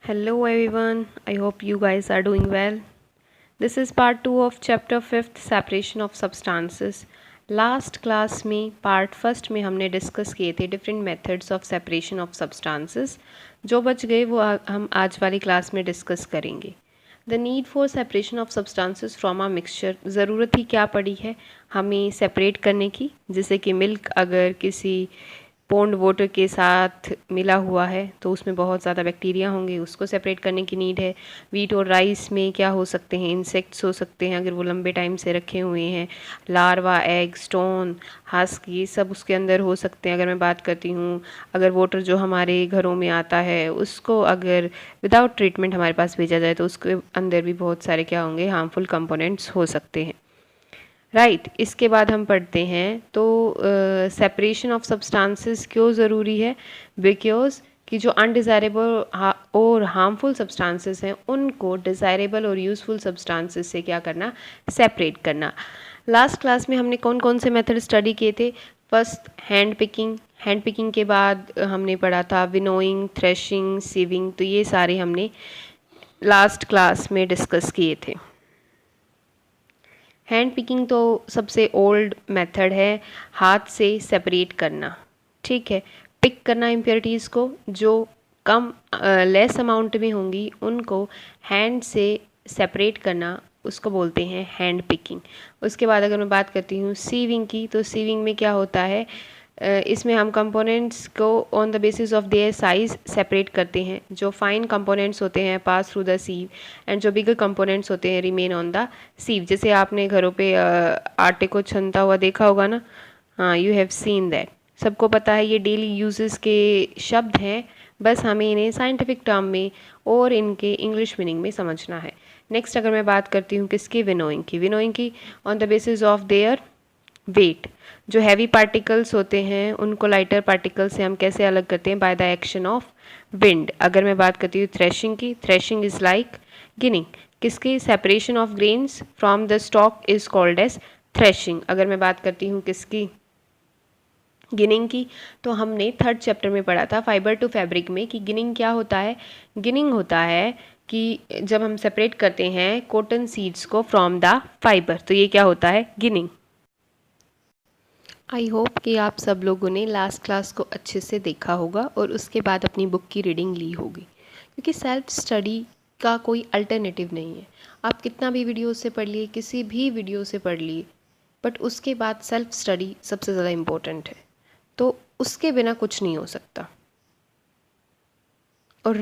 Hello everyone, I hope you guys are doing well. This is part 2 of chapter 5th separation of substances. Last class में part first में हमने discuss किए थे different methods of separation of substances. जो बच गए वो हम आज वाली क्लास में डिस्कस करेंगे। The need for separation of substances from a mixture, ज़रूरत ही क्या पड़ी है हमें सेपरेट करने की। जैसे कि मिल्क अगर किसी पौंड वाटर के साथ मिला हुआ है तो उसमें बहुत ज़्यादा बैक्टीरिया होंगे, उसको सेपरेट करने की नीड है। वीट और राइस में क्या हो सकते हैं, इंसेक्ट्स हो सकते हैं अगर वो लंबे टाइम से रखे हुए हैं। लार्वा, एग, स्टोन, हस्क, ये सब उसके अंदर हो सकते हैं। अगर मैं बात करती हूँ अगर वाटर जो हमारे घरों में आता है उसको अगर विदाउट ट्रीटमेंट हमारे पास भेजा जाए तो उसके अंदर भी बहुत सारे क्या होंगे, हार्मफुल कंपोनेंट्स हो सकते हैं। राइट इसके बाद हम पढ़ते हैं तो सेपरेशन ऑफ सब्सटेंसेस क्यों ज़रूरी है। बिकॉज कि जो अनडिज़ायरेबल और हार्मफुल सब्सटेंसेस हैं उनको डिज़ायरेबल और यूज़फुल सब्सटेंसेस से क्या करना, सेपरेट करना। लास्ट क्लास में हमने कौन कौन से मेथड स्टडी किए थे। फर्स्ट हैंड पिकिंग के बाद हमने पढ़ा था विनोइंग, थ्रेशिंग, सीविंग। तो ये सारे हमने लास्ट क्लास में डिस्कस किए थे। हैंड पिकिंग तो सबसे ओल्ड मेथड है, हाथ से सेपरेट करना। ठीक है, पिक करना इम्प्योरिटीज़ को जो कम लेस अमाउंट में होंगी उनको हैंड से सेपरेट करना, उसको बोलते हैं हैंड पिकिंग। उसके बाद अगर मैं बात करती हूँ सीविंग की, तो सीविंग में क्या होता है, इसमें हम कंपोनेंट्स को on the basis of their size separate करते हैं। जो फाइन कंपोनेंट्स होते हैं पास थ्रू द सीव एंड जो बिगर कंपोनेंट्स होते हैं रिमेन ऑन द सीव। जैसे आपने घरों पे आटे को छनता हुआ देखा होगा ना, हाँ, यू हैव सीन दैट। सबको पता है ये डेली यूजेस के शब्द हैं, बस हमें इन्हें साइंटिफिक टर्म में और इनके इंग्लिश मीनिंग में समझना है। नेक्स्ट अगर मैं बात करती हूँ किसकी, विनोइंग की on the basis of their weight. जो हैवी पार्टिकल्स होते हैं उनको लाइटर पार्टिकल से हम कैसे अलग करते हैं, by the action of wind. अगर मैं बात करती हूँ थ्रेशिंग की, थ्रेशिंग इज लाइक गिनिंग। किसकी, separation of grains from the stalk is called as threshing. अगर मैं बात करती हूँ किसकी, गिनिंग की, तो हमने थर्ड चैप्टर में पढ़ा था फाइबर टू फैब्रिक में कि गिनिंग क्या होता है। गिनिंग होता है कि जब हम सेपरेट करते हैं कॉटन सीड्स को फ्रॉम द फाइबर, तो ये क्या होता है, गिनिंग। आई होप कि आप सब लोगों ने लास्ट क्लास को अच्छे से देखा होगा और उसके बाद अपनी बुक की रीडिंग ली होगी, क्योंकि सेल्फ स्टडी का कोई अल्टरनेटिव नहीं है। आप कितना भी वीडियो से पढ़ लिए, किसी भी वीडियो से पढ़ लिए, बट उसके बाद सेल्फ स्टडी सबसे ज़्यादा इम्पोर्टेंट है। तो उसके बिना कुछ नहीं हो सकता। और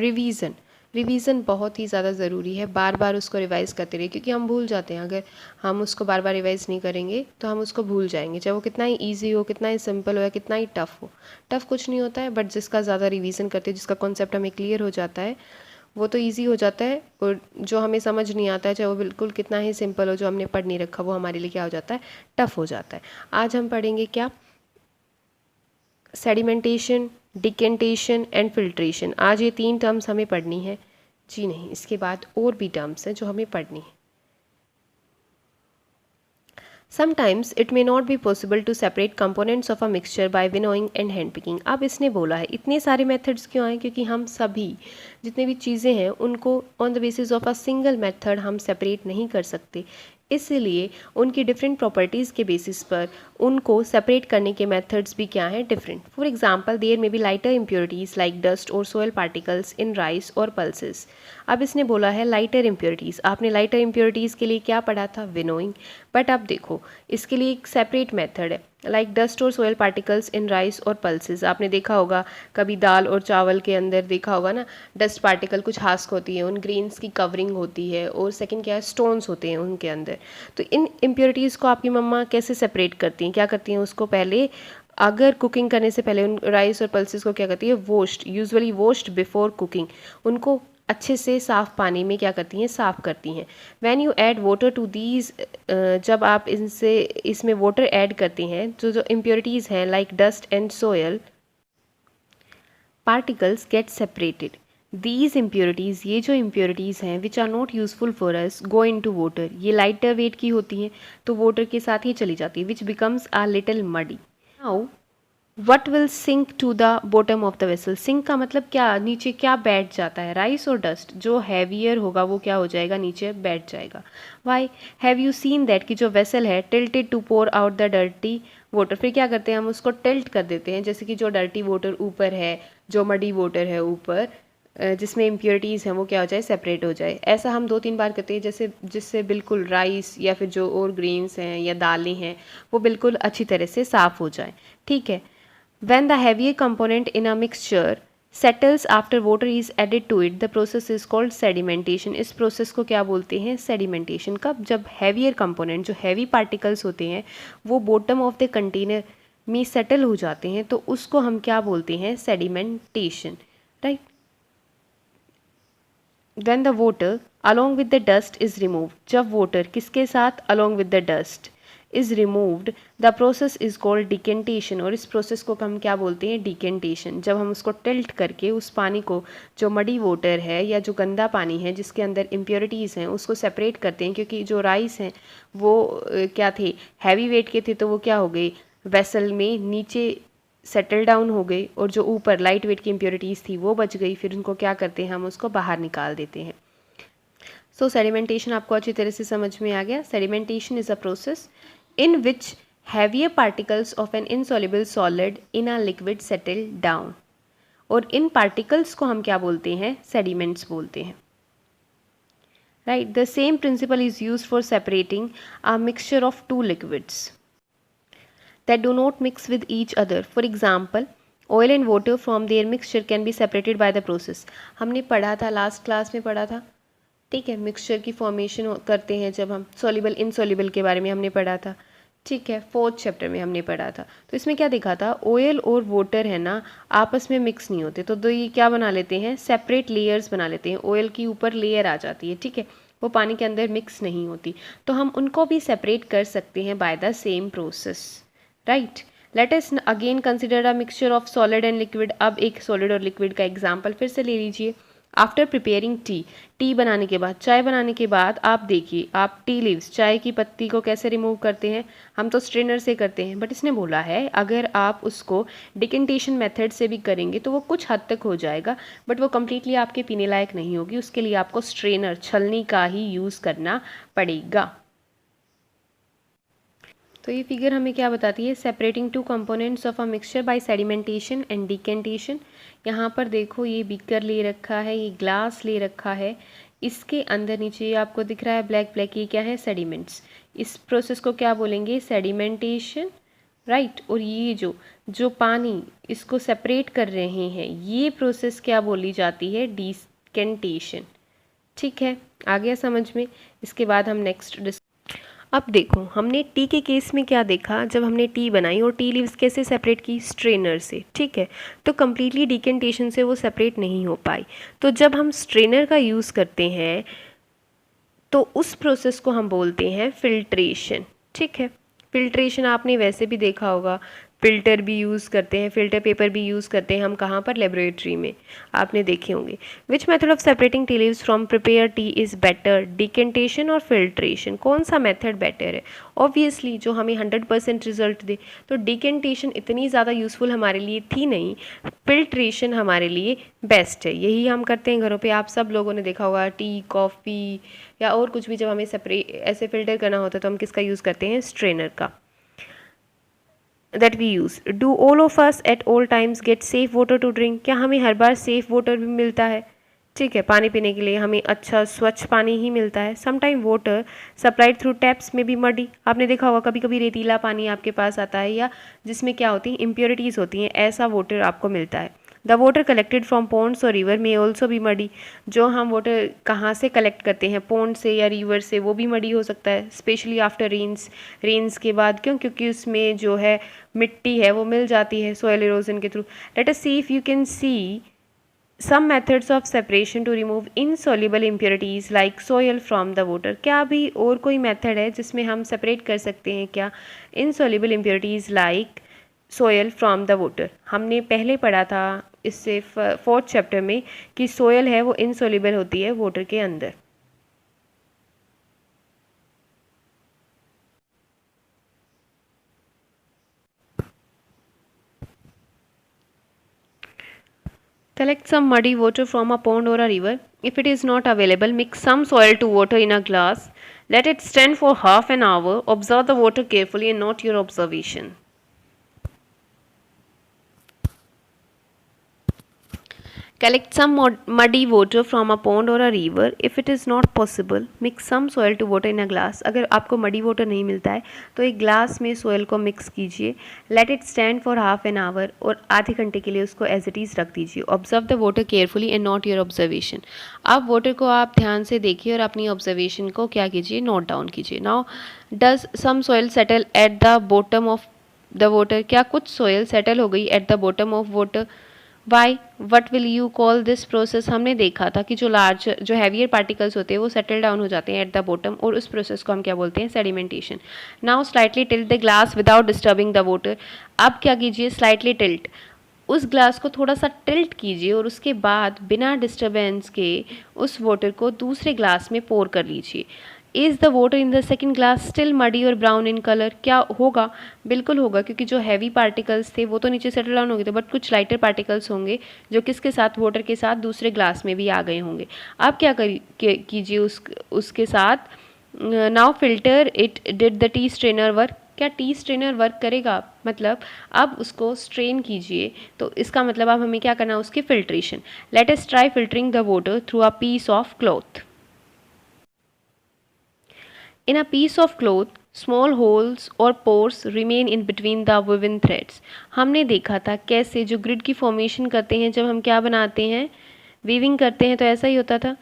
रिवीज़न बहुत ही ज़्यादा ज़रूरी है। बार बार उसको रिवाइज़ करते रहिए, क्योंकि हम भूल जाते हैं। अगर हम उसको बार बार रिवाइज़ नहीं करेंगे तो हम उसको भूल जाएंगे, चाहे वो कितना ही ईजी हो, कितना ही सिंपल हो या कितना ही टफ़ हो। टफ़ कुछ नहीं होता है, बट जिसका ज़्यादा रिवीज़न करते हैं, जिसका कॉन्सेप्ट हमें क्लियर हो जाता है, वो तो ईजी हो जाता है। और जो हमें समझ नहीं आता है, चाहे वो बिल्कुल कितना ही सिंपल हो, जो हमने पढ़ नहीं रखा, वो हमारे लिए क्या हो जाता है, टफ़ हो जाता है। आज हम पढ़ेंगे क्या, सेडिमेंटेशन, डिकेंटेशन एंड फिल्ट्रेशन। आज ये 3 टर्म्स हमें पढ़नी है। जी नहीं, इसके बाद और भी टर्म्स हैं जो हमें पढ़नी है। Sometimes it may not be possible to separate components of a mixture by winnowing and hand picking। अब इसने बोला है इतने सारे मेथड्स क्यों आए, क्योंकि हम सभी जितने भी चीज़ें हैं उनको on the basis of a single method हम सेपरेट नहीं कर सकते। इसलिए उनकी डिफरेंट प्रॉपर्टीज़ के बेसिस पर उनको सेपरेट करने के मेथड्स भी क्या हैं, different. For example there may be lighter impurities like dust और सोयल पार्टिकल्स इन राइस और पल्सेस। अब इसने बोला है लाइटर इम्प्योरिटीज़। आपने लाइटर इम्प्योरिटीज़ के लिए क्या पढ़ा था, विनोइंग। बट अब देखो इसके लिए एक सेपरेट मेथड है, लाइक डस्ट और सोयल पार्टिकल्स इन राइस और पल्सेस। आपने देखा होगा कभी दाल और चावल के अंदर देखा होगा ना, डस्ट पार्टिकल कुछ हास्क होती है, उन ग्रेन्स की कवरिंग होती है, और सेकंड क्या है, स्टोन्स होते हैं उनके अंदर। तो इन इम्प्योरिटीज़ को आपकी मम्मा कैसे सेपरेट करती हैं, क्या करती हैं, उसको पहले अगर कुकिंग करने से पहले उन राइस और पल्सेस को क्या करती है, washed, usually washed before cooking, उनको अच्छे से साफ़ पानी में क्या करती हैं, साफ़ करती हैं। When you add water to these, जब आप इसमें वाटर ऐड करती हैं तो जो इम्प्योरिटीज़ हैं like dust and soil particles get separated. These impurities, ये जो इम्प्योरिटीज़ हैं which are not useful for us go into water, ये लाइटर वेट की होती हैं तो वाटर के साथ ही चली जाती है, which becomes a little muddy. Now what will sink to the bottom of the vessel. Sink का मतलब क्या, नीचे क्या बैठ जाता है, राइस और डस्ट। जो हैवियर होगा वो क्या हो जाएगा, नीचे बैठ जाएगा। Why have you seen that, कि जो वेसल है tilted to pour out the dirty water, फिर क्या करते हैं हम उसको टिल्ट कर देते हैं, जैसे कि जो डर्टी वाटर ऊपर है, जो मडी वाटर है ऊपर, जिसमें इम्प्योरिटीज़ हैं वो क्या हो जाए, सेपरेट हो जाए। ऐसा हम 2-3 बार करते हैं, जैसे जिससे बिल्कुल राइस या फिर जो और ग्रेन्स हैं या दालें हैं वो बिल्कुल अच्छी तरह से साफ़ हो जाए। ठीक है। When the heavier component in a mixture settles after water is added to it, the process is called sedimentation. इस प्रोसेस को क्या बोलते हैं, सेडिमेंटेशन। कब, जब heavier component, जो heavy particles होते हैं वो bottom of the container में settle हो जाते हैं, तो उसको हम क्या बोलते हैं, sedimentation, right? When the water along with the dust is removed, जब water किसके साथ, along with the dust is removed, the process is called decantation। और इस प्रोसेस को हम क्या बोलते हैं, डिकेंटेशन। जब हम उसको टिल्ट करके उस पानी को, जो मडी वाटर है या जो गंदा पानी है जिसके अंदर इम्प्योरिटीज़ हैं, उसको सेपरेट करते हैं, क्योंकि जो राइस हैं वो क्या थे, हैवी वेट के थे, तो वो क्या हो गए, वेसल में नीचे सेटल डाउन हो गई, और जो ऊपर लाइट वेट की इम्प्योरिटीज़ थी वो बच गई, फिर उनको क्या करते हैं, हम उसको बाहर निकाल देते हैं। सो सेडिमेंटेशन आपको अच्छी तरह से समझ में आ गया। Sedimentation is a process in which heavier particles of an insoluble solid in a liquid settle down, और इन पार्टिकल्स को हम क्या बोलते हैं, सेडिमेंट्स बोलते हैं, right. The same principle is use for separating a mixture of two liquids that do not mix with each other. For example, oil and water from their mixture can be separated by the process. हमने पढ़ा था, last class में पढ़ा था, ठीक है, mixture की formation करते हैं जब हम, सॉल्युबल इनसॉल्युबल के बारे में हमने पढ़ा था, ठीक है, 4th चैप्टर में हमने पढ़ा था। तो इसमें क्या देखा था, ऑयल और वाटर है ना, आपस में मिक्स नहीं होते, तो ये क्या बना लेते हैं, सेपरेट लेयर्स बना लेते हैं। ऑयल की ऊपर लेयर आ जाती है, ठीक है, वो पानी के अंदर मिक्स नहीं होती, तो हम उनको भी सेपरेट कर सकते हैं by the same process, right. Let us again consider a mixture of solid and liquid. अब एक सॉलिड और लिक्विड का एग्जाम्पल फिर से ले लीजिए। आफ्टर प्रिपेयरिंग टी, टी बनाने के बाद, चाय बनाने के बाद, आप देखिए, आप टी लीव्स, चाय की पत्ती को कैसे रिमूव करते हैं, हम तो स्ट्रेनर से करते हैं, बट इसने बोला है अगर आप उसको डिकेंटेशन मेथड से भी करेंगे तो वो कुछ हद तक हो जाएगा, बट वो कम्प्लीटली आपके पीने लायक नहीं होगी, उसके लिए आपको स्ट्रेनर, छलनी का ही यूज़ करना पड़ेगा। तो ये फिगर हमें क्या बताती है, separating two components of a mixture by sedimentation and decantation. यहाँ पर देखो, ये बीकर ले रखा है, ये ग्लास ले रखा है, इसके अंदर नीचे ये आपको दिख रहा है ब्लैक ब्लैक, ये क्या है, सेडिमेंट्स। इस प्रोसेस को क्या बोलेंगे, सेडिमेंटेशन, राइट। और ये जो जो पानी इसको सेपरेट कर रहे हैं, ये प्रोसेस क्या बोली जाती है, डिकेंटेशन। ठीक है, आ गया समझ में। इसके बाद हम नेक्स्ट, अब देखो, हमने टी के केस में क्या देखा, जब हमने टी बनाई और टी लीव्स कैसे सेपरेट की, स्ट्रेनर से, ठीक है, तो कम्प्लीटली डिकेंटेशन से वो सेपरेट नहीं हो पाई। तो जब हम स्ट्रेनर का यूज़ करते हैं तो उस प्रोसेस को हम बोलते हैं फिल्ट्रेशन, ठीक है। फिल्ट्रेशन आपने वैसे भी देखा होगा, फ़िल्टर भी यूज़ करते हैं, फ़िल्टर पेपर भी यूज़ करते हैं हम, कहाँ पर, लेबोरेटरी में, आपने देखे होंगे। Which method of separating tea leaves from prepare T is better, decantation और फिल्ट्रेशन, कौन सा मेथड बेटर है। ऑब्वियसली जो हमें 100% रिजल्ट दे, तो डिकेंटेशन इतनी ज़्यादा यूज़फुल हमारे लिए थी नहीं, फिल्ट्रेशन हमारे लिए बेस्ट है। यही हम करते हैं घरों पे, आप सब लोगों ने देखा होगा, टी, कॉफ़ी या और कुछ भी जब हमें सेपरेट ऐसे फ़िल्टर करना होता है तो हम किसका यूज़ करते हैं, स्ट्रेनर का, that we use. Do all of us at all times get safe water to drink? क्या हमें हर बार सेफ वाटर भी मिलता है, ठीक है, पानी पीने के लिए हमें अच्छा स्वच्छ पानी ही मिलता है। Sometime water supplied through taps में भी मडी, आपने देखा होगा कभी कभी रेतीला पानी आपके पास आता है या जिसमें क्या होती है, इम्प्योरिटीज़ होती हैं, ऐसा वाटर आपको मिलता है। The water collected from ponds और रिवर में ऑल्सो भी मडी, जो हम वाटर कहाँ से कलेक्ट करते हैं, पॉन्ड से या रिवर से, वो भी मडी हो सकता है, स्पेशली आफ्टर रेन्स के बाद। क्यों, क्योंकि उसमें जो है मिट्टी है वो मिल जाती है सॉइल इरोजन के through. Let us see if you can see some methods of separation to remove insoluble impurities like soil from the water। क्या अभी और कोई मेथड है जिसमें हम सेपरेट कर सकते हैं क्या, insoluble impurities like soil from the water। हमने पहले पढ़ा था इससे 4th चैप्टर में कि सोयल है वो insoluble होती है वाटर के अंदर। Collect some muddy water from a pond or a river. If it is not available, mix some soil to water in a glass. Let it stand for half an hour. Observe the water carefully and note your observation. Collect some muddy water from a pond or a river. If it is not possible, mix some soil to water in a glass. अगर आपको muddy water नहीं मिलता है तो एक glass में soil को mix कीजिए. Let it stand for half an hour और आधे घंटे के लिए उसको as it is रख दीजिए. Observe the water carefully and note your observation. अब water को आप ध्यान से देखिए और अपनी observation को क्या कीजिए, note down कीजिए. Now does some soil settle at the bottom of the water? क्या कुछ soil settle हो गई at the bottom of water? Why what will you call this process? हमने देखा था कि जो हैवियर पार्टिकल्स होते हैं वो सेटल डाउन हो जाते हैं एट द बॉटम और उस प्रोसेस को हम क्या बोलते हैं, sedimentation. Now slightly tilt the glass without disturbing the water. अब क्या कीजिए, स्लाइटली टिल्ट, उस ग्लास को थोड़ा सा टिल्ट कीजिए और उसके बाद बिना डिस्टर्बेंस के उस वाटर को दूसरे ग्लास में पोर कर लीजिए. Is the water in the second glass still muddy और ब्राउन इन कलर? क्या होगा, बिल्कुल होगा, क्योंकि जो हैवी पार्टिकल्स थे वो तो नीचे सेटल डाउन हो गए थे, बट कुछ लाइटर पार्टिकल्स होंगे जो किसके साथ, वाटर के साथ दूसरे ग्लास में भी आ गए होंगे. आप क्या कीजिए उसके साथ. Now filter it, did the T strainer work? क्या टी स्ट्रेनर वर्क करेगा? मतलब अब उसको स्ट्रेन कीजिए, तो इसका मतलब अब हमें क्या करना है, उसकी filtration. Let us try filtering the water through a piece of cloth. In a piece of cloth, small holes or pores remain in between the woven threads. हमने देखा था कैसे जो ग्रिड की फॉर्मेशन करते हैं जब हम क्या बनाते हैं, वीविंग करते हैं, तो ऐसा ही होता था.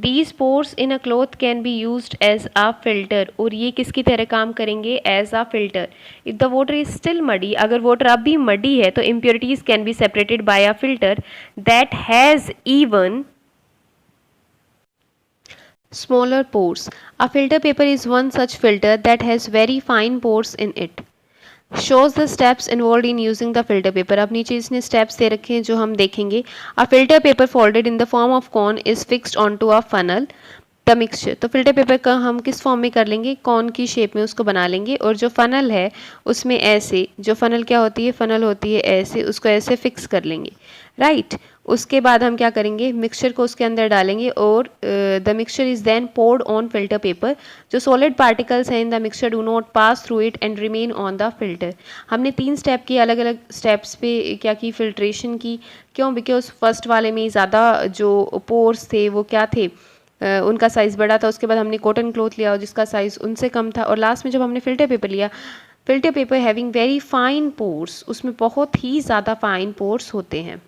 These pores in a cloth can be used as a filter. और ये किसकी तरह काम करेंगे, as a filter. If the water is still muddy, अगर water अब भी muddy है तो impurities can be separated by a filter that has even smaller pores. A filter paper is one such filter that has very fine pores in it. Shows the steps involved in using the filter paper. अब नीचे इसने steps दे रखे हैं जो हम देखेंगे. A filter paper folded in the form of cone is fixed onto a funnel. The mixture, तो filter paper का हम किस फॉर्म में कर लेंगे, कॉन की शेप में उसको बना लेंगे और जो फनल है उसमें ऐसे, जो फनल क्या होती है, फनल होती है ऐसे, उसको ऐसे फिक्स कर लेंगे. राइट. उसके बाद हम क्या करेंगे, मिक्सचर को उसके अंदर डालेंगे और the mixture is then poured on filter paper. जो सॉलिड पार्टिकल्स हैं in the mixture do not pass through it and remain on the filter. हमने 3 स्टेप की, अलग अलग स्टेप्स पे क्या की, फिल्ट्रेशन की. क्यों, बिकॉज फर्स्ट वाले में ज़्यादा जो पोर्स थे वो क्या थे, उनका साइज़ बड़ा था. उसके बाद हमने कॉटन क्लॉथ लिया जिसका साइज़ उनसे कम था और लास्ट में जब हमने फिल्टर पेपर लिया, filter paper having very fine pores, उसमें बहुत ही ज़्यादा फाइन पोर्स होते हैं.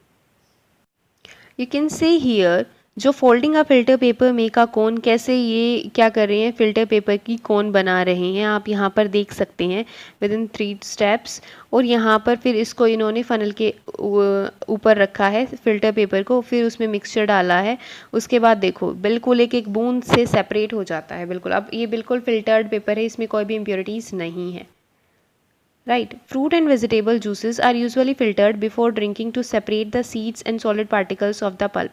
यू कैन से हियर जो folding a filter paper make a cone, कैसे ये क्या कर रहे हैं, फिल्टर पेपर की कोन बना रहे हैं, आप यहाँ पर देख सकते हैं विद इन 3 स्टेप्स. और यहाँ पर फिर इसको इन्होंने फनल के ऊपर रखा है फिल्टर पेपर को, फिर उसमें मिक्सचर डाला है. उसके बाद देखो बिल्कुल एक एक बूंद से सेपरेट हो जाता है बिल्कुल. अब ये बिल्कुल फिल्टर्ड पेपर है, इसमें कोई भी इम्प्योरिटीज़ नहीं है. Right. Fruit and vegetable juices are usually filtered before drinking to separate the seeds and solid particles of the pulp.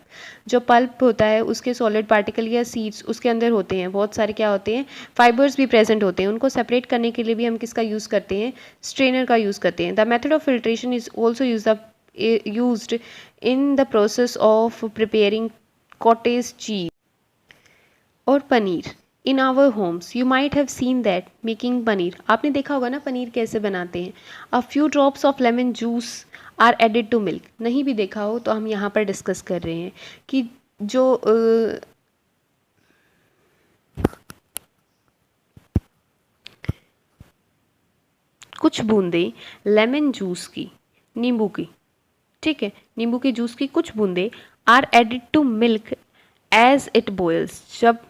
जो pulp होता है उसके solid particle या seeds उसके अंदर होते हैं, बहुत सारे क्या होते हैं, fibers भी present होते हैं. उनको separate करने के लिए भी हम किसका use करते हैं, strainer का use करते हैं. The method of filtration is also used in the process of preparing cottage cheese और paneer. In our homes you might have seen that making paneer. आपने देखा होगा ना पनीर कैसे बनाते हैं. A few drops of lemon juice are added to milk. नहीं भी देखा हो तो हम यहाँ पर डिस्कस कर रहे हैं कि जो कुछ बूंदें लेमन जूस की, नींबू की, ठीक है, नींबू के जूस की कुछ बूंदें are added to milk as it boils. जब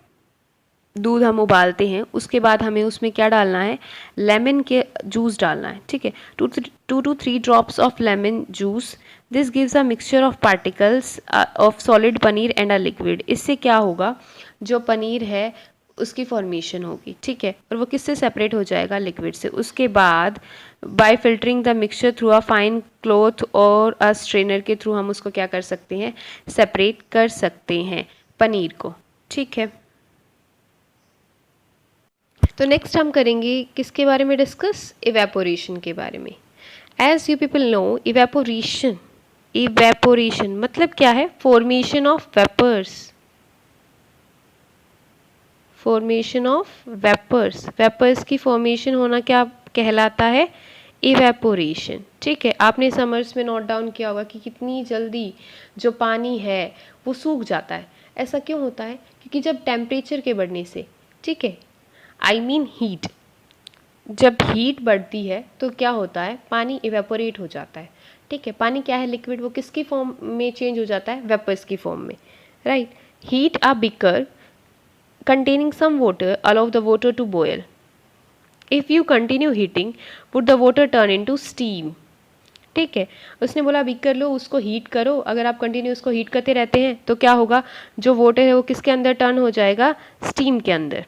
दूध हम उबालते हैं उसके बाद हमें उसमें क्या डालना है, लेमन के जूस डालना है. ठीक है, 2 to 3 drops of lemon juice. This gives a mixture of particles of solid paneer and a liquid. इससे क्या होगा, जो पनीर है उसकी फॉर्मेशन होगी. ठीक है, और वो किससे सेपरेट हो जाएगा, लिक्विड से. उसके बाद bye filtering the mixture through a fine cloth और अ स्ट्रेनर के थ्रू हम उसको क्या कर सकते हैं, सेपरेट कर सकते हैं पनीर को. ठीक है, तो नेक्स्ट हम करेंगे किसके बारे में डिस्कस, इवेपोरेशन के बारे में. As you people know, evaporation evaporation मतलब क्या है? Formation of vapours, formation of vapours, vapours की फॉर्मेशन होना क्या कहलाता है? इवेपोरेशन। ठीक है, आपने समर्स में नोट डाउन किया होगा कि कितनी जल्दी जो पानी है वो सूख जाता है। ऐसा क्यों होता है? क्योंकि जब टेम्परेचर के बढ़ने से, ठीक है, आई मीन हीट, जब हीट बढ़ती है तो क्या होता है? पानी इवेपोरेट हो जाता है। ठीक है, पानी क्या है? लिक्विड। वो किसकी फॉर्म में चेंज हो जाता है? वेपर्स की फॉर्म में, right. Heat a beaker containing some water allow the water to boil. If you continue heating, would the water turn into steam? ठीक है, उसने बोला बीकर लो, उसको हीट करो। अगर आप कंटिन्यू उसको हीट करते रहते हैं तो क्या होगा? जो वाटर है वो किसके अंदर टर्न हो जाएगा? स्टीम के अंदर।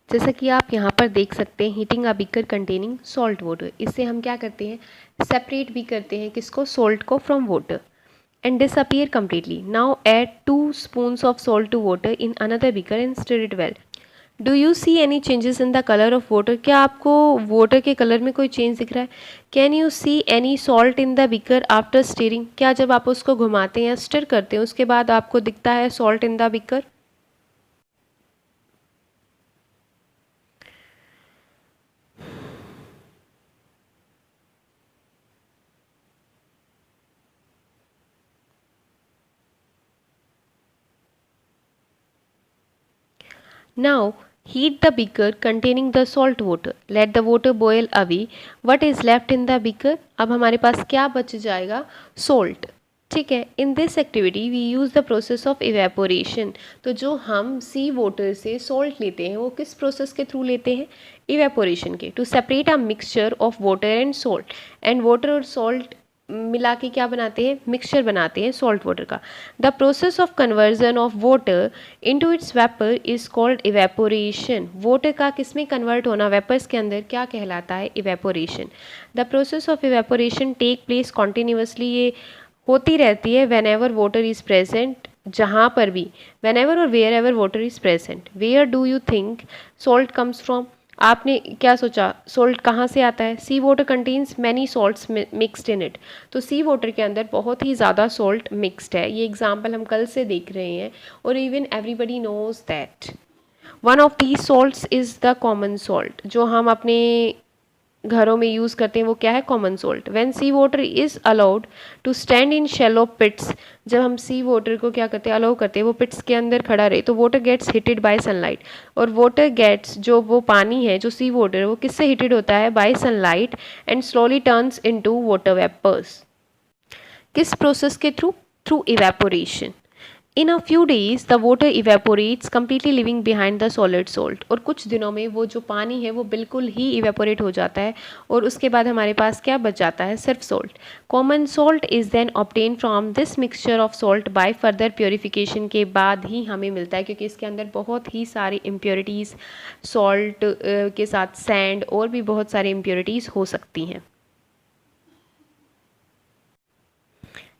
जैसा कि आप यहाँ पर देख सकते हैं, heating a beaker containing salt water, इससे हम क्या करते हैं? सेपरेट भी करते हैं किसको? सॉल्ट को from water and disappear completely. Now add 2 spoons of salt to water in another beaker and stir it well. Do you see any changes in the color of water? क्या आपको water के colour में कोई change दिख रहा है? Can you see any salt in the beaker after stirring? क्या जब आप उसको घुमाते हैं या स्टर करते हैं उसके बाद आपको दिखता है salt in the beaker? Now heat the beaker containing the salt water. Let the water boil away. What is left in the beaker? अब हमारे पास क्या बच जाएगा? Salt. ठीक है, in this activity we use the process of evaporation. तो जो हम सी वाटर से सॉल्ट लेते हैं वो किस प्रोसेस के थ्रू लेते हैं? इवेपोरेशन के। To separate a mixture of water and salt, and water और सॉल्ट मिला के क्या बनाते हैं? मिक्सचर बनाते हैं सॉल्ट वाटर का। The process of conversion of water into its vapour is called evaporation. Water का किस में कन्वर्ट होना? वेपर्स के अंदर, क्या कहलाता है? Evaporation. The process of evaporation take place continuously, ये होती रहती है whenever water is present, जहाँ पर भी, वेन एवर और wherever water is present. Where do you think salt comes from? आपने क्या सोचा? सॉल्ट कहाँ से आता है? Sea water contains many salts mixed in it. तो सी वाटर के अंदर बहुत ही ज़्यादा सॉल्ट मिक्सड है। ये एग्जाम्पल हम कल से देख रहे हैं और even everybody knows that one of these salts is the common salt. जो हम अपने घरों में यूज़ करते हैं वो क्या है? Common salt. When sea water is allowed to stand in shallow pits, जब हम सी वाटर को क्या करते हैं? अलाउ करते हैं वो पिट्स के अंदर खड़ा रहे, तो water gets heated by sunlight. और वाटर गेट्स, जो वो पानी है, जो सी वाटर है, वो किससे हीटेड होता है? By sunlight, and slowly turns into water vapours. किस प्रोसेस के through? Through evaporation. In a few days the water evaporates completely leaving behind the solid salt. और कुछ दिनों में वो जो पानी है वो बिल्कुल ही इवेपोरेट हो जाता है और उसके बाद हमारे पास क्या बच जाता है? सिर्फ salt. Common salt is then obtain from this mixture of salt by further purification, के बाद ही हमें मिलता है, क्योंकि इसके अंदर बहुत ही सारी इम्प्योरिटीज़, सॉल्ट के साथ सैंड और भी बहुत सारी इम्प्योरिटीज़ हो सकती हैं।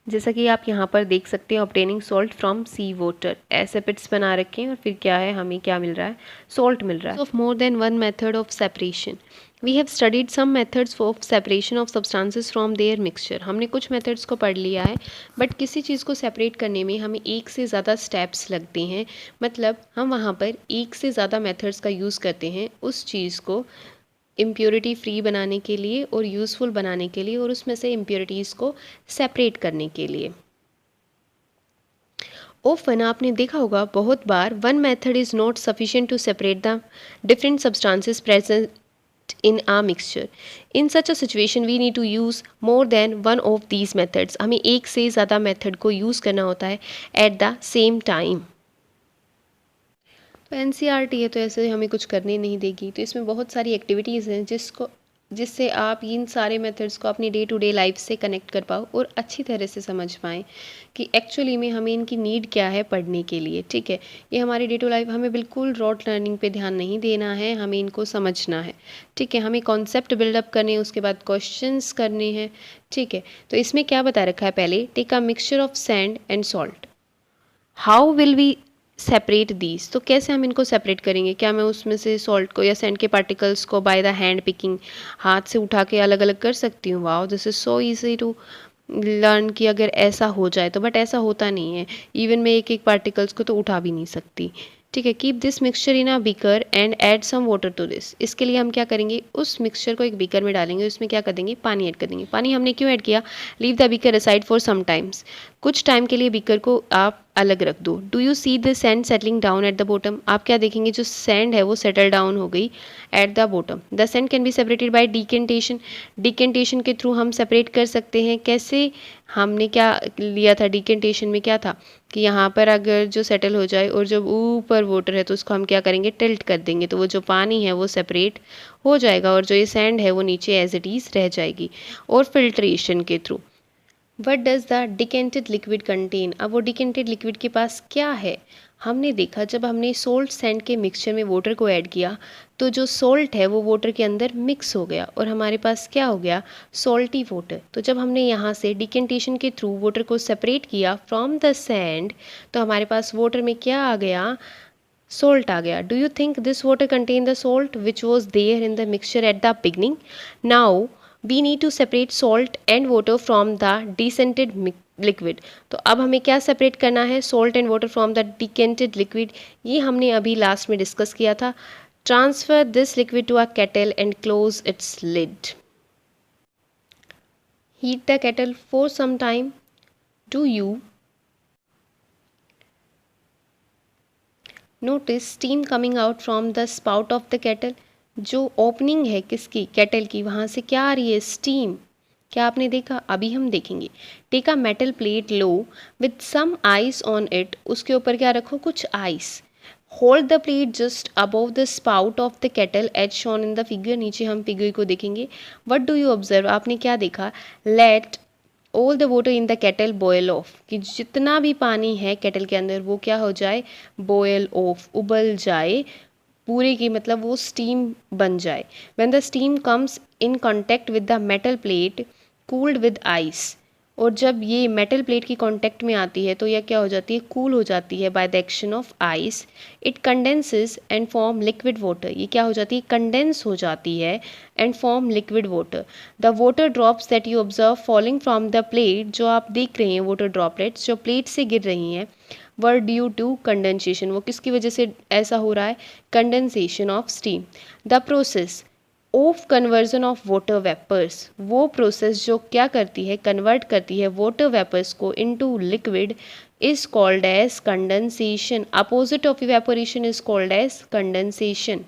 जैसा कि आप यहाँ पर देख सकते हैं, obtaining salt from sea water, ऐसे पिट्स बना रखे हैं और फिर क्या है? हमें क्या मिल रहा है? सॉल्ट मिल रहा है। Of more than one method of separation, we have studied some methods of separation of substances from their mixture. हमने कुछ मेथड्स को पढ़ लिया है, बट किसी चीज़ को सेपरेट करने में हमें एक से ज़्यादा स्टेप्स लगते हैं। मतलब हम वहाँ पर एक से ज़्यादा मेथड्स का यूज़ करते हैं उस चीज़ को इम्प्योरिटी फ्री बनाने के लिए और यूज़फुल बनाने के लिए, और उसमें से इम्प्योरिटीज़ को सेपरेट करने के लिए। ओफन आपने देखा होगा बहुत बार, one method is not sufficient to separate the different substances present in a mixture. In such a situation we need to use more than one of these methods. हमें एक से ज़्यादा मेथड को यूज़ करना होता है at the same time. तो NCERT है तो ऐसे हमें कुछ करने नहीं देगी, तो इसमें बहुत सारी एक्टिविटीज़ हैं जिससे आप इन सारे मेथड्स को अपनी डे टू डे लाइफ से कनेक्ट कर पाओ और अच्छी तरह से समझ पाएँ कि एक्चुअली में हमें इनकी नीड क्या है पढ़ने के लिए। ठीक है, ये हमारी डे टू लाइफ, हमें बिल्कुल रॉट लर्निंग पे ध्यान नहीं देना है, हमें इनको समझना है। ठीक है, हमें कॉन्सेप्ट बिल्डअप करने हैं, उसके बाद क्वेश्चंस करने हैं। ठीक है, तो इसमें क्या बता रखा है? पहले take a mixture of sand and salt, how will we separate these. तो कैसे हम इनको सेपरेट करेंगे? क्या मैं उसमें से सॉल्ट को या सैंड के पार्टिकल्स को बाय द हैंड पिकिंग, हाथ से उठा के अलग अलग कर सकती हूँ? Wow, this is so easy to learn कि अगर ऐसा हो जाए तो, बट ऐसा होता नहीं है। इवन मैं एक एक पार्टिकल्स को तो उठा भी नहीं सकती। ठीक है, keep this mixture in a beaker and add some water to this. इसके लिए हम क्या करेंगे, उस मिक्सचर को एक बीकर में डालेंगे, उसमें क्या कर देंगे, पानी ऐड कर देंगे। पानी हमने क्यों ऐड किया, leave the beaker aside for some times, कुछ टाइम के लिए बीकर को आप अलग रख दो। Do you see the sand settling down at the bottom, आप क्या देखेंगे, जो सैंड है वो सेटल डाउन हो गई eight the bottom. The sand can be separated by decantation, decantation के थ्रू हम सेपरेट कर सकते हैं। कैसे, हमने क्या लिया था डिकेंटेशन में, क्या था कि यहाँ पर अगर जो सेटल हो जाए और जब ऊपर वाटर है तो उसको हम क्या करेंगे, टिल्ट कर देंगे, तो वो जो पानी है वो सेपरेट हो जाएगा और जो ये सैंड है वो नीचे एज इट इज़ रह जाएगी। और फिल्ट्रेशन के through, what does the decanted liquid contain, अब वो डिकेंटेड लिक्विड के पास क्या है, हमने देखा जब हमने सोल्ट सैंड के मिक्सचर में वाटर को ऐड किया तो जो सोल्ट है वो वाटर के अंदर मिक्स हो गया और हमारे पास क्या हो गया, सॉल्टी वाटर। तो जब हमने यहाँ से डिकेंटेशन के थ्रू वाटर को सेपरेट किया फ्रॉम द सैंड तो हमारे पास वाटर में क्या आ गया, salt आ गया। Do you think this water contain the salt which was there in the mixture at the beginning? Now we need to separate salt and water from the decanted liquid। तो अब हमें क्या separate करना है, salt and water from the decanted liquid। ये हमने अभी last में डिस्कस किया था। Transfer this liquid to a kettle and close its lid। Heat the kettle for some time। Do you notice steam coming out from the spout of the kettle, जो opening है किसकी, kettle की, वहाँ से क्या आ रही है, स्टीम। क्या आपने देखा, अभी हम देखेंगे। टेक अ मेटल प्लेट लो with some ice on it, उसके ऊपर क्या रखो, कुछ ice. Hold the plate just above the spout of the kettle as shown in the figure, नीचे हम फिगर को देखेंगे। वट डू यू ऑब्जर्व, आपने क्या देखा, let all the water in the kettle boil off, कि जितना भी पानी है केटल के अंदर वो क्या हो जाए, बॉयल ऑफ, उबल जाए पूरे की, मतलब वो स्टीम बन जाए। When the steam comes in contact with the metal plate cooled with ice, और जब ये मेटल प्लेट की कांटेक्ट में आती है तो यह क्या हो जाती है, कूल हो जाती है bye the action of ice. It condenses and form liquid water, ये क्या हो जाती है, कंडेंस हो जाती है and form liquid water. The water drops that you observe falling from the plate, जो आप देख रहे हैं वाटर ड्रॉपलेट्स जो प्लेट से गिर रही हैं, वर ड्यू टू कंडेंसेशन, वो किसकी वजह से ऐसा हो रहा है, condensation of steam. The process of conversion of water vapours, वो प्रोसेस जो क्या करती है, कन्वर्ट करती है वाटर वेपर्स को into liquid, is called as condensation. Opposite of evaporation is called as condensation.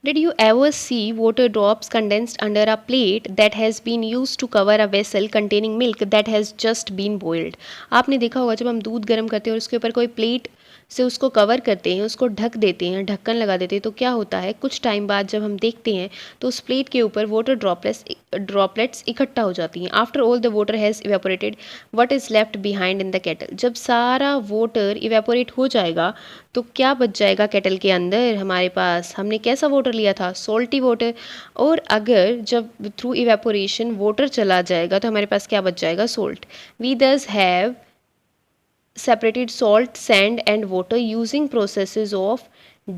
Did you ever see water drops condensed under a plate that has been used to cover a vessel containing milk that has just been boiled? आपने देखा होगा जब हम दूध गर्म करते हैं और उसके ऊपर कोई प्लेट से उसको कवर करते हैं, उसको ढक देते हैं, ढक्कन लगा देते हैं, तो क्या होता है, कुछ टाइम बाद जब हम देखते हैं तो उस प्लेट के ऊपर वाटर ड्रॉपलेट्स इकट्ठा हो जाती हैं। After all the water has evaporated, what is left behind in the kettle, जब सारा वाटर इवेपोरेट हो जाएगा तो क्या बच जाएगा केटल के अंदर, हमारे पास हमने कैसा वाटर लिया था, सॉल्टी वाटर। और अगर जब थ्रू इवेपोरेशन वाटर चला जाएगा तो हमारे पास क्या बच जाएगा, सॉल्ट। वी दस have separated salt, sand and water using processes of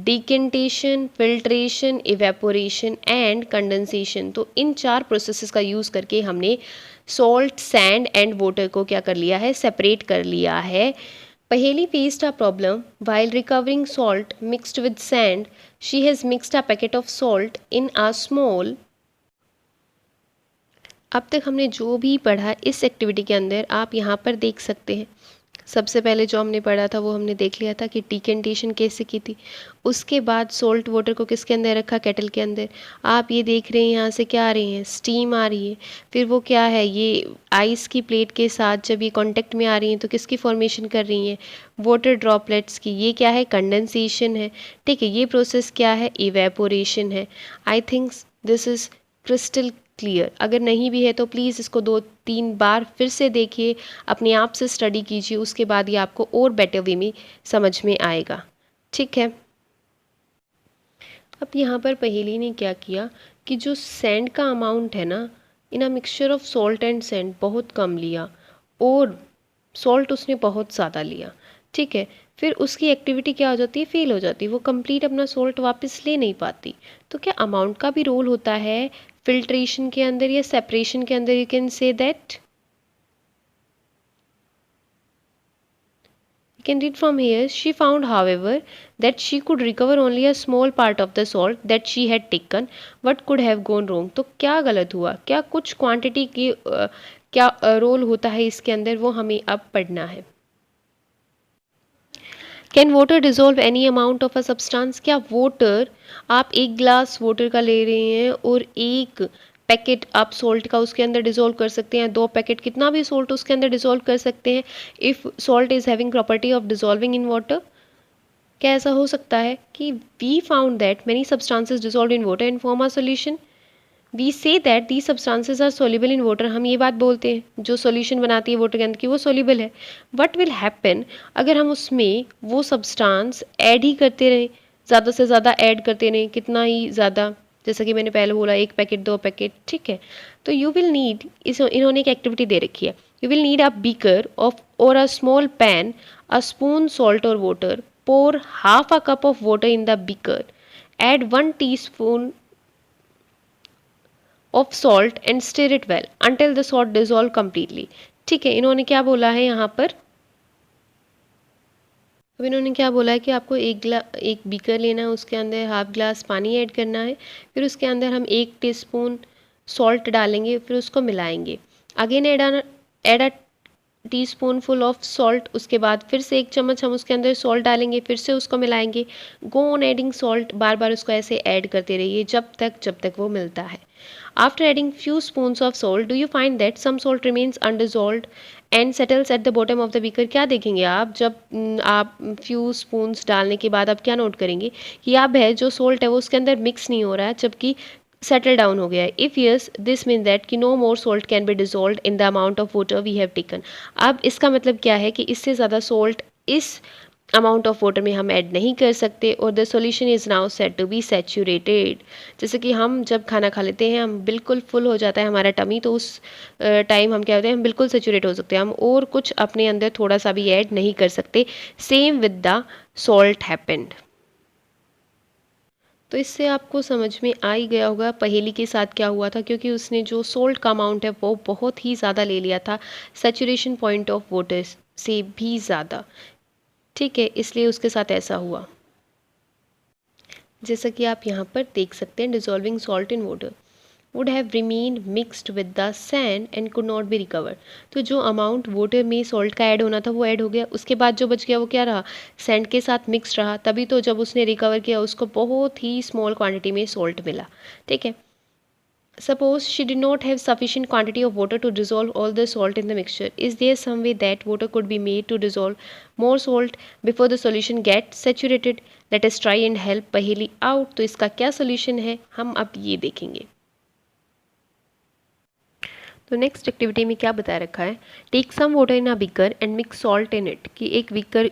decantation, filtration, evaporation and condensation। तो इन चार प्रोसेसेस का यूज़ करके हमने सॉल्ट, सैंड एंड वाटर को क्या कर लिया है, सेपरेट कर लिया है। पहेली faced a problem while recovering salt mixed with sand. She has mixed a packet of salt in a small। अब तक हमने जो भी पढ़ा इस एक्टिविटी के अंदर आप यहाँ पर देख सकते हैं। सबसे पहले जो हमने पढ़ा था वो हमने देख लिया था कि डिकेंटेशन कैसे की थी। उसके बाद सॉल्ट वाटर को किसके अंदर रखा, केटल के अंदर। आप ये देख रहे हैं यहाँ से क्या आ रही है, स्टीम आ रही है। फिर वो क्या है, ये आइस की प्लेट के साथ जब ये कांटेक्ट में आ रही हैं तो किसकी फॉर्मेशन कर रही हैं, वाटर ड्रॉपलेट्स की। ये क्या है, कंडेंसेशन है। ठीक है, ये प्रोसेस क्या है, इवेपोरेशन है। I think this is crystal clear. अगर नहीं भी है तो प्लीज़ इसको 2-3 बार फिर से देखिए, अपने आप से स्टडी कीजिए, उसके बाद ये आपको और बेटर वे में समझ में आएगा। ठीक है, अब यहाँ पर पहेली ने क्या किया कि जो सैंड का अमाउंट है ना, in a mixture of salt and sand बहुत कम लिया और सॉल्ट उसने बहुत ज़्यादा लिया। ठीक है, फिर उसकी एक्टिविटी क्या हो जाती है, फेल हो जाती है, वो कंप्लीट अपना सॉल्ट वापस ले नहीं पाती। तो क्या अमाउंट का भी रोल होता है फिल्ट्रेशन के अंदर या सेपरेशन के अंदर? You can say that, you can read from here. She found, however, that she could recover only a small part of the salt that she had taken. What could have gone wrong? तो क्या गलत हुआ, क्या कुछ quantity की क्या role होता है इसके अंदर, वो हमें अब पढ़ना है। Can water dissolve any amount of a substance? क्या वाटर, आप एक ग्लास वाटर का ले रहे हैं और एक पैकेट आप सॉल्ट का उसके अंदर डिजोल्व कर सकते हैं, 2 पैकेट कितना भी सॉल्ट उसके अंदर डिजोल्व कर सकते हैं if salt is having property of dissolving in water. क्या ऐसा हो सकता है कि we found that many substances dissolve in water in form a solution? We say that the substances are soluble in water, हम ये बात बोलते हैं जो सॉल्यूशन बनाती है वाटर के अंदर की वो सोल्यूबल है। वट विल हैपन अगर हम उसमें वो सब्सटेंस ऐड ही करते रहें, ज़्यादा से ज़्यादा ऐड करते रहें, कितना ही ज़्यादा, जैसा कि मैंने पहले बोला 1 पैकेट 2 पैकेट, ठीक है। तो यू विल नीड, इस इन्होंने एक एक्टिविटी दे रखी है, you will need a beaker of और a small pan, a spoon salt और water, pour half a cup of water in the beaker, add 1 teaspoon of salt and stir it well until the salt dissolve completely। ठीक है, इन्होंने क्या बोला है यहाँ पर, अब इन्होंने क्या बोला है कि आपको एक बीकर लेना है, उसके अंदर हाफ ग्लास पानी ऐड करना है, फिर उसके अंदर हम 1 टीस्पून सॉल्ट डालेंगे, फिर उसको मिलाएंगे। Again add a teaspoonful of salt, उसके बाद फिर से 1 चम्मच हम उसके अंदर सॉल्ट डालेंगे, फिर से उसको मिलाएंगे। गो ऑन एडिंग सॉल्ट, बार बार उसको ऐसे ऐड करते रहिए जब तक वो मिलता है। After adding few spoons of salt do you find that some salt remains undissolved and settles at the bottom of the beaker? क्या देखेंगे आप जब आप फ्यू स्पून्स डालने के बाद आप क्या नोट करेंगे कि अब है जो सॉल्ट है वो उसके अंदर मिक्स नहीं हो रहा है, जबकि सेटल डाउन हो गया है। If yes this mean that कि no more salt can be dissolve in the amount of water we have taken. अब इसका मतलब क्या है कि इससे ज़्यादा सॉल्ट इस अमाउंट ऑफ वाटर में हम ऐड नहीं कर सकते और the solution is now set to be saturated. जैसे कि हम जब खाना खा लेते हैं, हम बिल्कुल फुल हो जाता है हमारा टमी, तो उस टाइम हम क्या होते हैं, हम बिल्कुल सैचुरेट हो सकते हैं, हम और कुछ अपने अंदर थोड़ा सा भी ऐड नहीं कर सकते। Same with the salt happened. तो इससे आपको समझ में आ ही गया होगा पहेली के साथ क्या हुआ था, क्योंकि उसने जो सोल्ट का अमाउंट है वो बहुत ही ज़्यादा ले लिया था, सैचुरेशन पॉइंट ऑफ वाटर से भी ज़्यादा, ठीक है, इसलिए उसके साथ ऐसा हुआ। जैसा कि आप यहाँ पर देख सकते हैं, dissolving salt in water would have remained mixed with the sand and could not be recovered। तो जो अमाउंट वाटर में सॉल्ट का ऐड होना था वो ऐड हो गया, उसके बाद जो बच गया वो क्या रहा, सैंड के साथ मिक्स रहा, तभी तो जब उसने रिकवर किया उसको बहुत ही स्मॉल क्वांटिटी में सॉल्ट मिला, ठीक है। Suppose she did not have sufficient quantity of water to dissolve all the salt in the mixture. Is there some way that water could be made to dissolve more salt before the solution gets saturated? Let us try and help पहेली out। तो इसका क्या solution है हम अब ये देखेंगे। तो नेक्स्ट एक्टिविटी में क्या बता रखा है, take some water in a beaker and mix salt in it, कि एक बीकर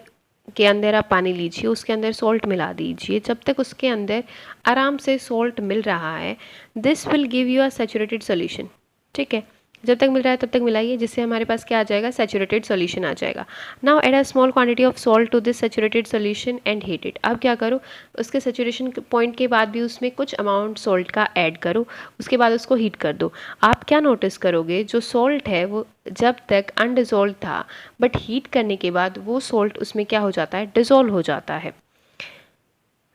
के अंदर आप पानी लीजिए, उसके अंदर सॉल्ट मिला दीजिए, जब तक उसके अंदर आराम से सॉल्ट मिल रहा है, this will give you a saturated solution, ठीक है। जब तक मिल रहा है तब तक मिलाइए, जिससे हमारे पास क्या आ जाएगा, सैचुरेटेड सोल्यूशन आ जाएगा। Now add a small quantity of salt to this saturated solution and heat it. अब क्या करो, उसके सैचुरेशन पॉइंट के बाद भी उसमें कुछ अमाउंट सॉल्ट का ऐड करो, उसके बाद उसको हीट कर दो। आप क्या नोटिस करोगे, जो सॉल्ट है वो जब तक अनडिजोल्व था, बट हीट करने के बाद वो सॉल्ट उसमें क्या हो जाता है, डिजोल्व हो जाता है,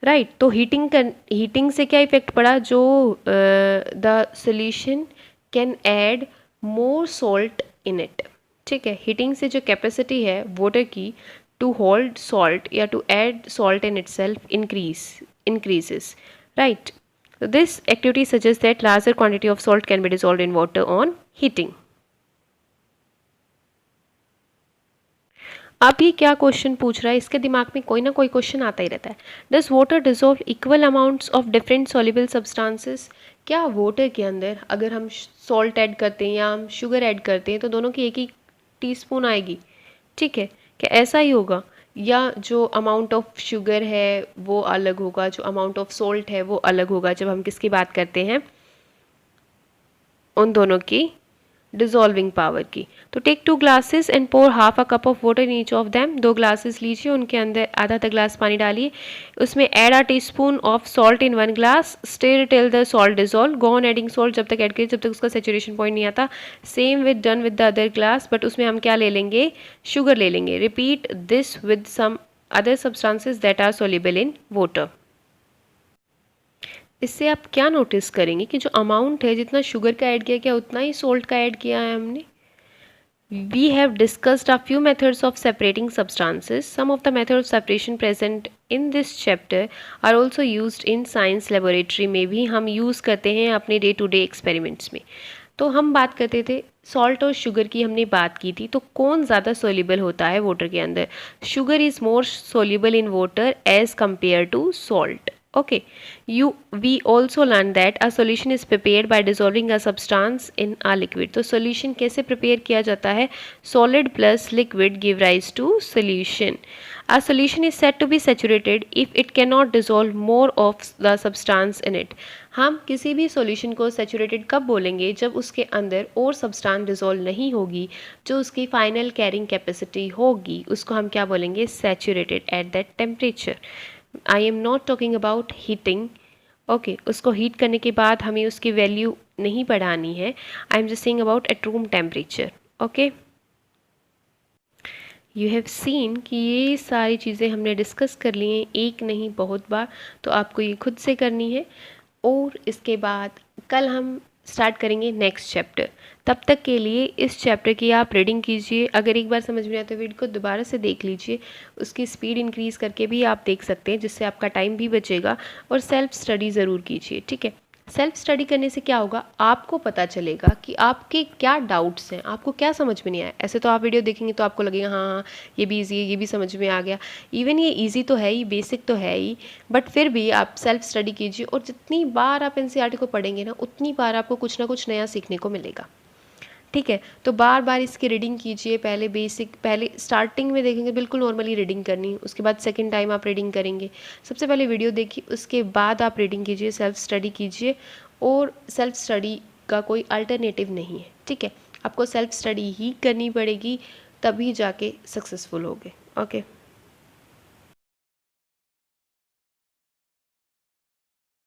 राइट। तो हीटिंग से क्या इफेक्ट पड़ा, जो the solution can add more salt in it, ठीक है। हीटिंग से जो कैपेसिटी है वाटर की टू होल्ड सॉल्ट या to add salt in itself increases, right। So this activity suggests that larger quantity of salt can be dissolved in water on heating। अब ये क्या क्वेश्चन पूछ रहा है, इसके दिमाग में कोई ना कोई क्वेश्चन आता ही रहता है। Does water dissolve equal amounts of different soluble substances? क्या वाटर के अंदर अगर हम सॉल्ट ऐड करते हैं या हम शुगर ऐड करते हैं तो दोनों की एक ही टीस्पून आएगी, ठीक है, क्या ऐसा ही होगा, या जो अमाउंट ऑफ शुगर है वो अलग होगा, जो अमाउंट ऑफ सॉल्ट है वो अलग होगा, जब हम किसकी बात करते हैं, उन दोनों की डिजॉल्विंग पावर की। तो take 2 glasses and pour half a cup of water in each of them. 2 glasses लीजिए, उनके अंदर आधा ग्लास पानी डालिए, उसमें add a teaspoon of salt in 1 glass, stir till the salt dissolve, go on adding salt जब तक add करिए जब तक उसका सेचुरेशन पॉइंट नहीं आता। Same with done with the other glass, but उसमें हम क्या ले लेंगे, शुगर ले लेंगे। Repeat this with some other substances that are soluble in water. इससे आप क्या नोटिस करेंगे कि जो अमाउंट है, जितना शुगर का ऐड किया क्या उतना ही सॉल्ट का ऐड किया है हमने। We have discussed a few methods of separating substances. Some of the methods of separation present in this chapter are also used in science laboratory में भी हम यूज़ करते हैं अपने डे टू डे एक्सपेरिमेंट्स में। तो हम बात करते थे सॉल्ट और शुगर की, हमने बात की थी। तो कौन ज़्यादा सोल्यूबल होता है वाटर के अंदर? Sugar is more soluble in water as compare to salt. Okay, we also learned that a solution is prepared by dissolving a substance in a liquid. तो solution कैसे prepare किया जाता है? Solid plus liquid give rise to solution. A solution is said to be saturated if it cannot dissolve more of the substance in it. हम किसी भी solution को saturated कब बोलेंगे? जब उसके अंदर और substance dissolve नहीं होगी, जो उसकी final carrying capacity होगी, उसको हम क्या बोलेंगे? Saturated at that temperature. I am not talking about heating. Okay, उसको हीट करने के बाद हमें उसकी वैल्यू नहीं बढ़ानी है। I am just saying about at room temperature. Okay, you have seen कि ये सारी चीज़ें हमने डिस्कस कर ली हैं, एक नहीं बहुत बार। तो आपको ये खुद से करनी है और इसके बाद कल हम स्टार्ट करेंगे नेक्स्ट चैप्टर। तब तक के लिए इस चैप्टर की आप रीडिंग कीजिए। अगर एक बार समझ में आए तो वीडियो को दोबारा से देख लीजिए। उसकी स्पीड इंक्रीज़ करके भी आप देख सकते हैं, जिससे आपका टाइम भी बचेगा। और सेल्फ स्टडी ज़रूर कीजिए, ठीक है। सेल्फ स्टडी करने से क्या होगा, आपको पता चलेगा कि आपके क्या डाउट्स हैं, आपको क्या समझ में नहीं आया। ऐसे तो आप वीडियो देखेंगे तो आपको लगेगा हाँ हाँ ये भी ईजी है, ये भी समझ में आ गया। इवन ये ईजी तो है ही, बेसिक तो है ही, बट फिर भी आप सेल्फ स्टडी कीजिए। और जितनी बार आप एनसीईआरटी को पढ़ेंगे ना, उतनी बार आपको कुछ ना कुछ नया सीखने को मिलेगा, ठीक है। तो बार बार इसकी रीडिंग कीजिए। पहले बेसिक, पहले स्टार्टिंग में देखेंगे बिल्कुल नॉर्मली रीडिंग करनी, उसके बाद सेकंड टाइम आप रीडिंग करेंगे। सबसे पहले वीडियो देखिए, उसके बाद आप रीडिंग कीजिए, सेल्फ स्टडी कीजिए। और सेल्फ स्टडी का कोई अल्टरनेटिव नहीं है, ठीक है। आपको सेल्फ स्टडी ही करनी पड़ेगी, तभी जाके सक्सेसफुल होगे। ओके।